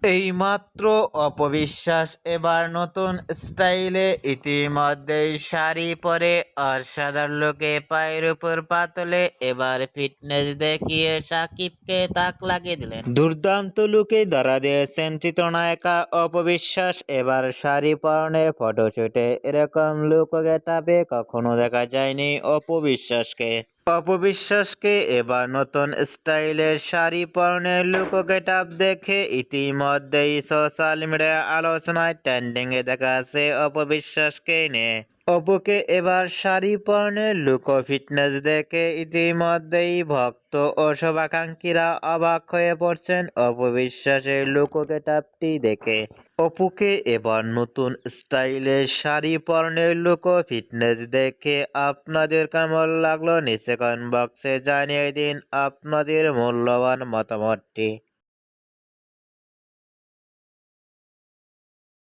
এইমাত্র অপবিশ্বাস এবার নতুন স্টাইলে ইতিমধ্যেই শাড়ি পরে অসাধারণ লোকে পায়ের উপর পা তুলে এবার ফিটনেস দেখিয়ে সাকিবকে তাক লাগিয়ে দিলেন। দুর্দান্ত লুকে ধরা দিয়েছেন চিত্রনায়িকা অপবিশ্বাস। এবার শাড়ি পরনে ফটোশুটে এরকম লুক গেটাপে কখনো দেখা যায়নি অপবিশ্বাসকে। অপবিশ্বাসকে এবার নতুন স্টাইলের শাড়ি পরনের লুক গেটআপ দেখে ইতিমধ্যেই সোশ্যাল মিডিয়া আলোচনায় ট্রেন্ডিংয়ে দেখা আছে অপবিশ্বাসকে নিয়ে। অপুকে এবার শাড়ি পরনের লুক ও ফিটনেস দেখে ইতিমধ্যেই ভক্ত ও শুভাকাঙ্ক্ষীরা অবাক হয়ে পড়ছেন অপবিশ্বাসের লুক ও গেটআপটি দেখে। অপুকে এবার নতুন স্টাইলের শাড়ি পরনের লুক ও ফিটনেস দেখে আপনাদের কেমন লাগলো নিচে কমেন্ট বক্সে জানিয়ে দিন আপনাদের মূল্যবান মতামতটি।